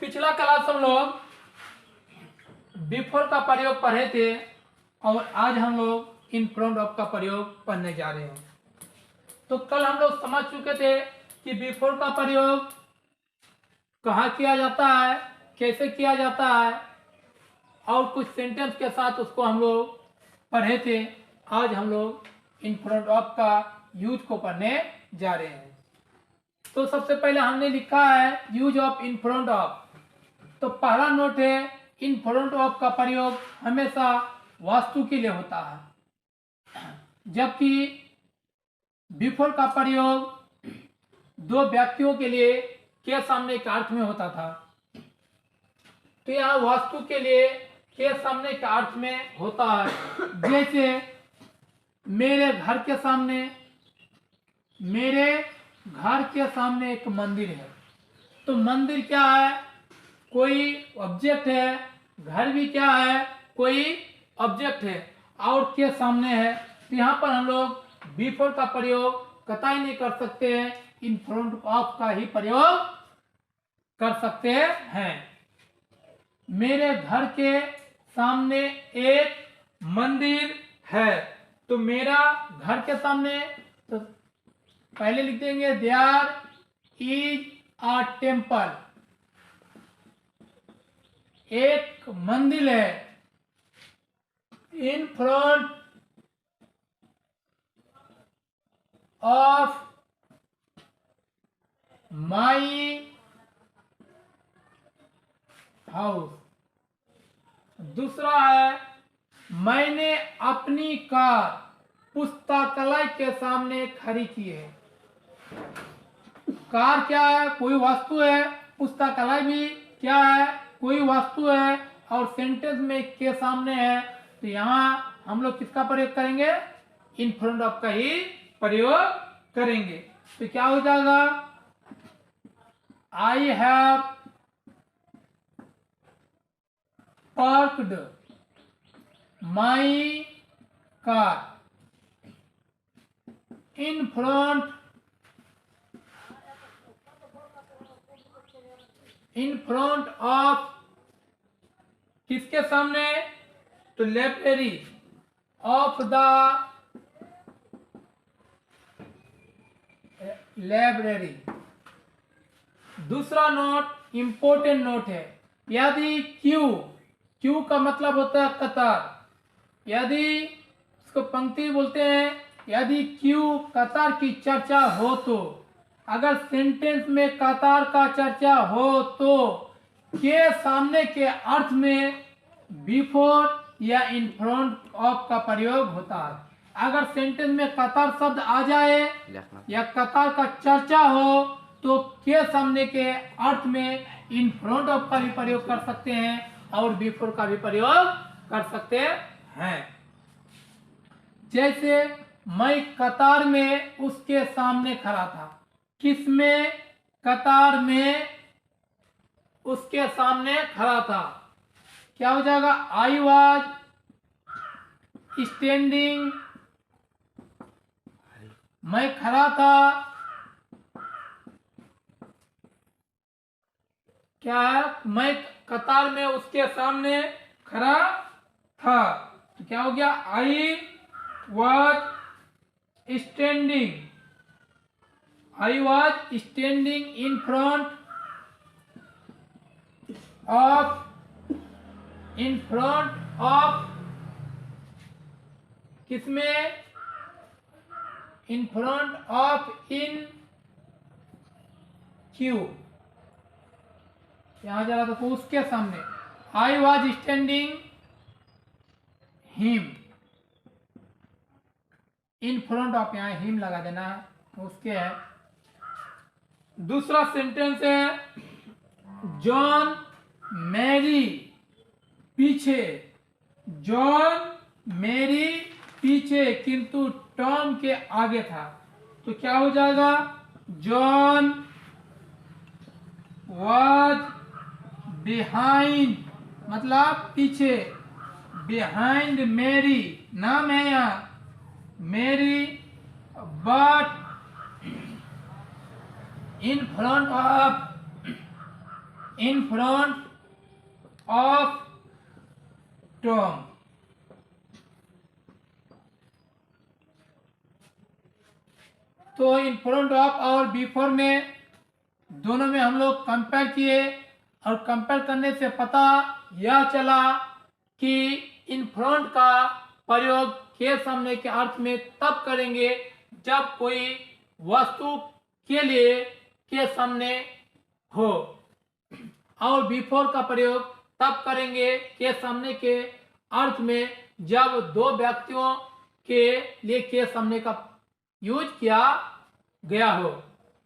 पिछला क्लास हम लोग बिफोर का प्रयोग पढ़े थे और आज हम लोग इन फ्रंट ऑफ का प्रयोग पढ़ने जा रहे हैं। तो कल हम लोग समझ चुके थे कि बिफोर का प्रयोग कहाँ किया जाता है, कैसे किया जाता है और कुछ सेंटेंस के साथ उसको हम लोग पढ़े थे। आज हम लोग इन फ्रंट ऑफ का यूज को पढ़ने जा रहे हैं। तो सबसे पहले हमने लिखा है use of in front of. तो पहला नोट है इन फ्रंट ऑफ का प्रयोग हमेशा वस्तु के लिए होता है, जबकि बिफोर का प्रयोग दो व्यक्तियों के लिए के सामने के अर्थ में होता था। तो यहाँ वस्तु के लिए के सामने के अर्थ में होता है। जैसे मेरे घर के सामने एक मंदिर है। तो मंदिर क्या है? कोई ऑब्जेक्ट है। घर भी क्या है? कोई ऑब्जेक्ट है और के सामने है। तो यहाँ पर हम लोग बिफोर का प्रयोग कतई नहीं कर सकते हैं, इन फ्रंट ऑफ का ही प्रयोग कर सकते हैं। मेरे घर के सामने एक मंदिर है। तो मेरा घर के सामने, तो पहले लिख देंगे देयर इज अ टेम्पल, एक मंदिर है। इन फ्रंट ऑफ माई हाउस। दूसरा है मैंने अपनी कार पुस्तकालय के सामने खड़ी की है। कार क्या है? कोई वस्तु है। पुस्तकालय भी क्या है? कोई वस्तु है और सेंटेंस में के सामने है। तो यहाँ हम लोग किसका प्रयोग करेंगे? इन फ्रंट ऑफ का ही प्रयोग करेंगे। तो क्या हो जाएगा? I have parked my car in front of किसके सामने? तो लाइब्रेरी ऑफ द लाइब्रेरी। दूसरा नोट इंपॉर्टेंट नोट है। यदि क्यू का मतलब होता है कतार। यदि इसको पंक्ति बोलते हैं। यदि क्यू कतार की चर्चा हो तो, अगर सेंटेंस में कतार का चर्चा हो तो के सामने के अर्थ में बिफोर या इन फ्रंट ऑफ का प्रयोग होता है। अगर सेंटेंस में कतार शब्द आ जाए या कतार का चर्चा हो तो के सामने के अर्थ में इन फ्रंट ऑफ का भी प्रयोग कर सकते हैं और बिफोर का भी प्रयोग कर सकते हैं। जैसे मैं कतार में उसके सामने खड़ा था। किसमें? कतार में उसके सामने खड़ा था। क्या हो जाएगा? आई वॉज स्टैंडिंग, मैं खड़ा था। क्या है? मैं कतार में उसके सामने खड़ा था। तो क्या हो गया? I was standing in front of किसमें? In front of in queue. यहां जा रहा था तो उसके सामने। I was standing him in front of, यहां हिम लगा देना है, उसके है। दूसरा सेंटेंस है जॉन मैरी पीछे। जॉन मैरी पीछे किंतु टॉम के आगे था। तो क्या हो जाएगा? जॉन वॉज बिहाइंड, मतलब पीछे। बिहाइंड मैरी नाम है यहाँ Mary, but in front in front of Tom. तो इन फ्रंट ऑफ और बिफोर में दोनों में हम लोग कंपेयर किए और कंपेयर करने से पता यह चला कि इन फ्रंट का प्रयोग के सामने के अर्थ में तब करेंगे जब कोई वस्तु के लिए के सामने हो, और बिफोर का प्रयोग तब करेंगे के सामने के अर्थ में जब दो व्यक्तियों के लिए के सामने का यूज किया गया हो।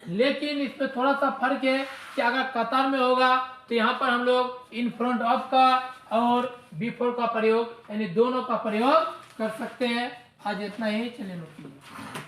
लेकिन इसमें थोड़ा सा फर्क है कि अगर कतार में होगा तो यहाँ पर हम लोग इन फ्रंट ऑफ का और बिफोर का प्रयोग यानी दोनों का प्रयोग कर सकते हैं। आज इतना ही, चलिए।